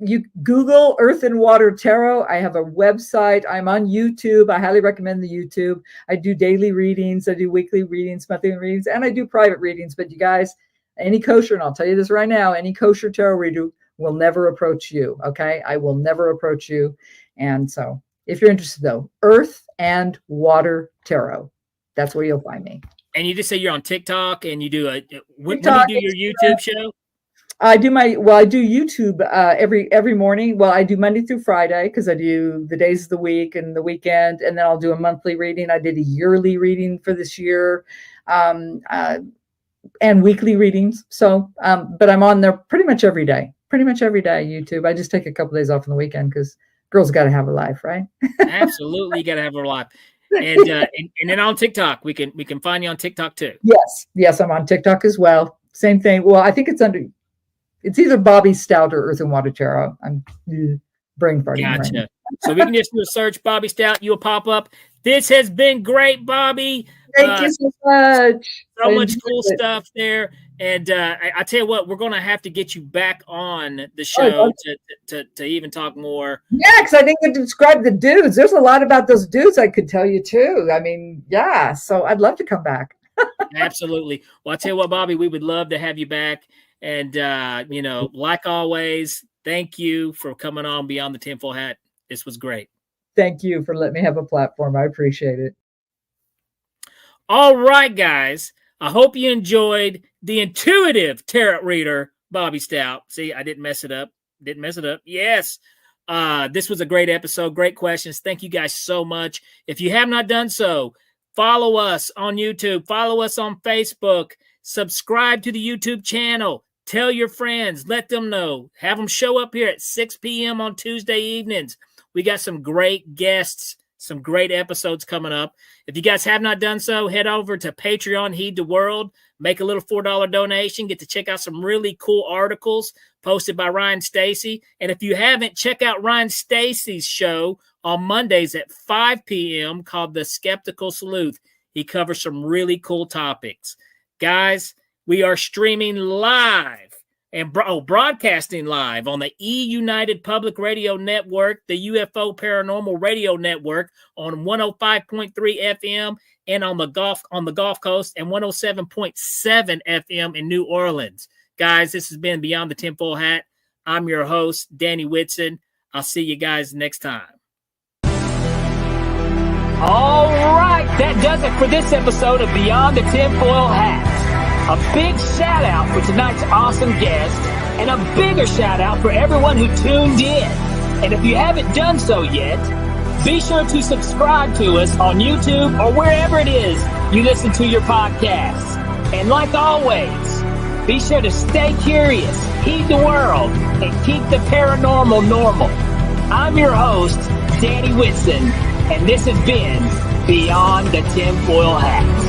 You Google Earth and Water Tarot. I have a website. I'm on YouTube. I highly recommend the YouTube. I do daily readings. I do weekly readings, monthly readings, and I do private readings. But you guys, any kosher, and I'll tell you this right now, any kosher tarot reader will never approach you. Okay. I will never approach you. And so if you're interested though, Earth and Water Tarot, that's where you'll find me. And you just say you're on TikTok and you do when do you do your YouTube show? I do YouTube every morning. Well, I do Monday through Friday because I do the days of the week and the weekend, and then I'll do a monthly reading. I did a yearly reading for this year, and weekly readings. So, but I'm on there pretty much every day. YouTube. I just take a couple days off on the weekend because girls got to have a life, right? Absolutely, you got to have a life. And then on TikTok, we can find you on TikTok too. Yes, I'm on TikTok as well. Same thing. Well, I think it's either Bobbi Stout or Earth and Water Tarot. I'm brain farting. Gotcha. Right. So we can just do a search Bobbi Stout. You'll pop up. This has been great, Bobbi. Thank you so much. So much cool stuff there. And I tell you what, we're going to have to get you back on the show to even talk more. Yeah, because I didn't get to describe the dudes. There's a lot about those dudes I could tell you too. I mean, yeah. So I'd love to come back. Absolutely. Well, I tell you what, Bobbi, we would love to have you back. And, like always, thank you for coming on Beyond the Tinfoil Hat. This was great. Thank you for letting me have a platform. I appreciate it. All right, guys. I hope you enjoyed the intuitive tarot reader, Bobbi Stout. See, I didn't mess it up. Yes. This was a great episode. Great questions. Thank you guys so much. If you have not done so, follow us on YouTube. Follow us on Facebook. Subscribe to the YouTube channel. Tell your friends. Let them know. Have them show up here at 6 p.m. on Tuesday evenings. We got some great guests, some great episodes coming up. If you guys have not done so, head over to Patreon, Heed the World. Make a little $4 donation. Get to check out some really cool articles posted by Ryan Stacy. And if you haven't, check out Ryan Stacy's show on Mondays at 5 p.m. called The Skeptical Sleuth. He covers some really cool topics. Guys, we are streaming live and broadcasting live on the E-United Public Radio Network, the UFO Paranormal Radio Network on 105.3 FM and on the Gulf Coast and 107.7 FM in New Orleans. Guys, this has been Beyond the Tinfoil Hat. I'm your host, Danny Whitson. I'll see you guys next time. All right, that does it for this episode of Beyond the Tinfoil Hat. A big shout out for tonight's awesome guest, and a bigger shout out for everyone who tuned in. And if you haven't done so yet, be sure to subscribe to us on YouTube or wherever it is you listen to your podcasts. And like always, be sure to stay curious, heed the world, and keep the paranormal normal. I'm your host, Danny Whitson, and this has been Beyond the Tinfoil Hat.